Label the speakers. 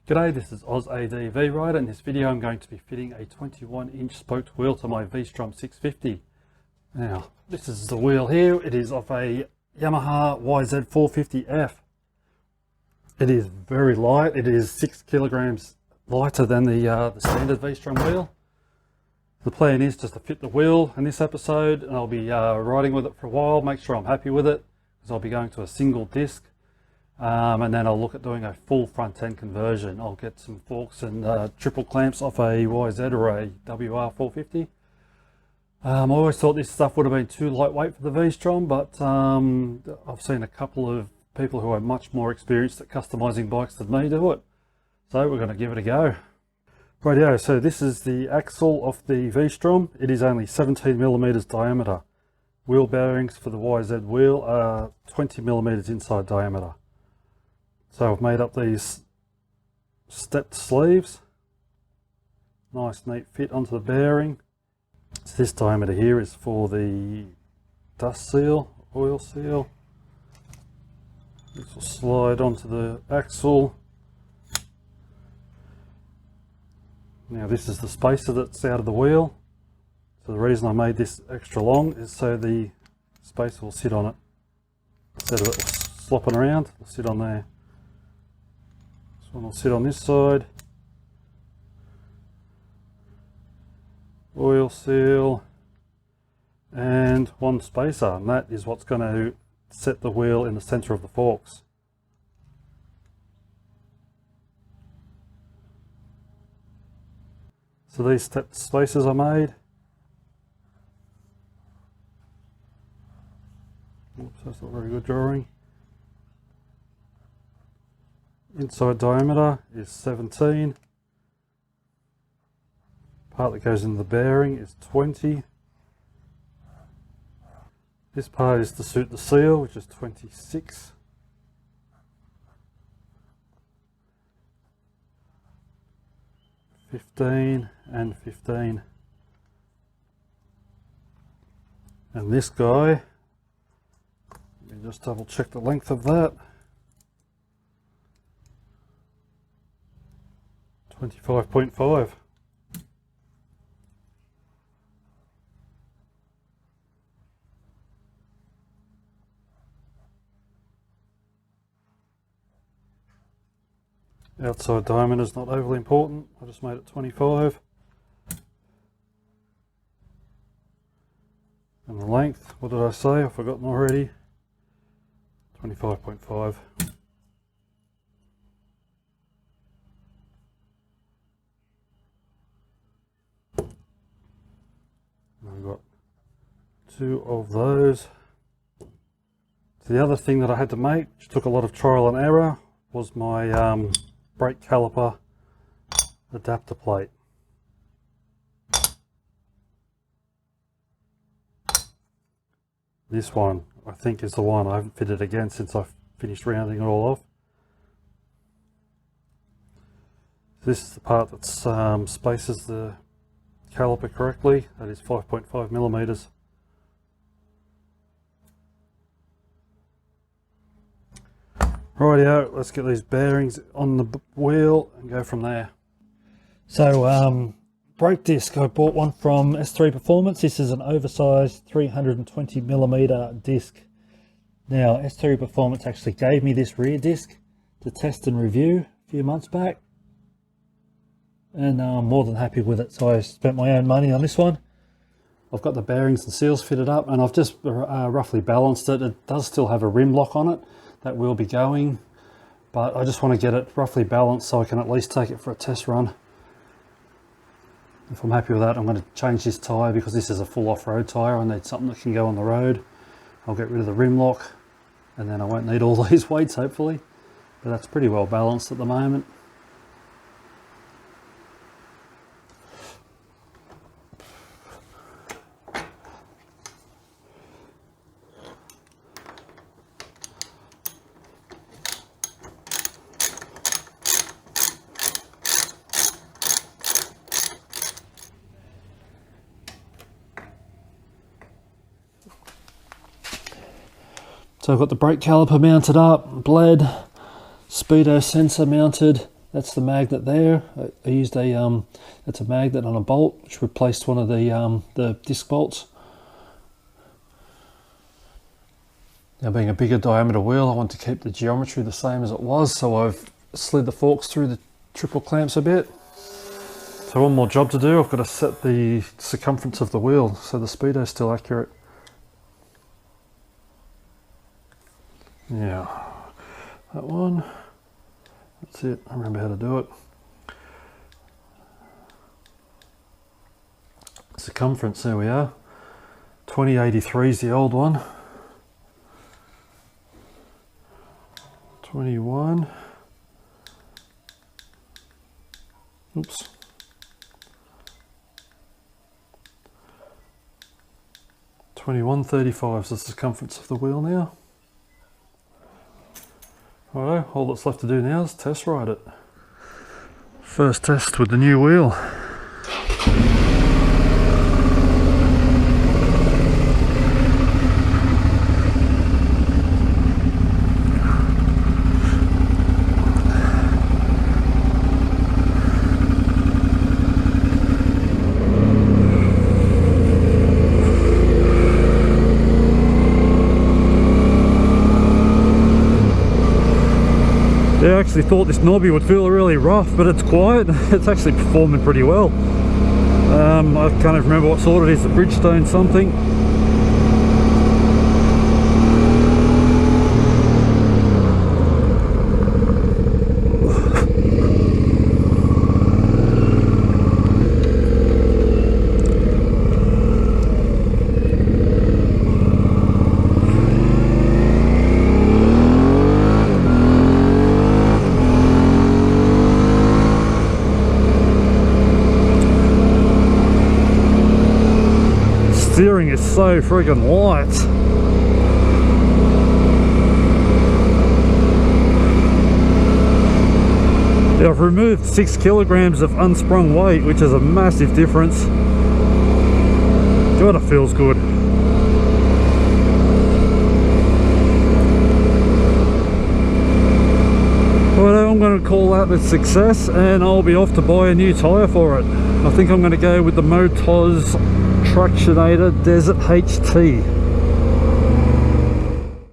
Speaker 1: G'day, this is Oz ADV Rider. In this video I'm going to be fitting a 21-inch spoked wheel to my V-Strom 650. Now, this is the wheel here. It is of a Yamaha YZ450F. It is very light. It is 6 kilograms lighter than the standard V-Strom wheel. The plan is just to fit the wheel in this episode, and I'll be riding with it for a while, make sure I'm happy with it, because I'll be going to a single disc. And then I'll look at doing a full front end conversion. I'll get some forks and triple clamps off a YZ or a WR450. I always thought this stuff would have been too lightweight for the V-Strom, but I've seen a couple of people who are much more experienced at customizing bikes than me do it. So we're going to give it a go. Rightio, so this is the axle of the V-Strom. It is only 17 millimeters diameter. Wheel bearings for the YZ wheel are 20 millimeters inside diameter. So I've made up these stepped sleeves, nice neat fit onto the bearing. So this diameter here is for the dust seal, oil seal. This will slide onto the axle. Now this is the spacer that's out of the wheel. So the reason I made this extra long is so the spacer will sit on it. Instead of it slopping around, it'll sit on there. One will sit on this side. Oil seal and one spacer, and that is what's going to set the wheel in the center of the forks. So these spacers I made. Oops, that's not a very good drawing. Inside diameter is 17. Part that goes into the bearing is 20. This part is to suit the seal, which is 26. $15 and $15. And this guy, let me just double check the length of that. 25.5. Outside diameter is not overly important. I just made it 25. And the length, what did I say? I've forgotten already. 25.5. I've got two of those. So the other thing that I had to make, which took a lot of trial and error, was my brake caliper adapter plate. This one I think is the one. I haven't fitted again since I've finished rounding it all off. This is the part that spaces the caliper correctly. That is 5.5 millimeters. Rightio, let's get these bearings on the wheel and go from there. So brake disc, I bought one from S3 Performance. This is an oversized 320 millimeter disc. Now S3 Performance actually gave me this rear disc to test and review a few months back, and I'm more than happy with it. So I spent my own money on this one. I've got the bearings and seals fitted up, and I've just roughly balanced it. It does still have a rim lock on it that will be going, but I just want to get it roughly balanced so I can at least take it for a test run. If I'm happy with that, I'm going to change this tyre because this is a full off-road tyre. I need something that can go on the road. I'll get rid of the rim lock, and then I won't need all these weights hopefully, but that's pretty well balanced at the moment. So I've got the brake caliper mounted up, bled, Speedo sensor mounted, That's the magnet there. I used a that's a magnet on a bolt which replaced one of the disc bolts. Now, being a bigger diameter wheel, I want to keep the geometry the same as it was, so I've slid the forks through the triple clamps a bit. So one more job to do. I've got to set the circumference of the wheel so the Speedo is still accurate. Yeah, that one. That's it. I remember how to do it. Circumference, there we are. 2083 is the old one. 21. Oops. 2135 is the circumference of the wheel now. Righto, all that's left to do now is test ride it. First test with the new wheel. Yeah, I actually thought this knobby would feel really rough, but it's quiet. It's actually performing pretty well. I can't even remember what sort it is, the Bridgestone something. Steering is so friggin' light. Yeah, I've removed 6 kilograms of unsprung weight, which is a massive difference. God, it feels good. Well, I'm going to call that a success, and I'll be off to buy a new tyre for it. I think I'm going to go with the Motoz Tractionator Desert HT.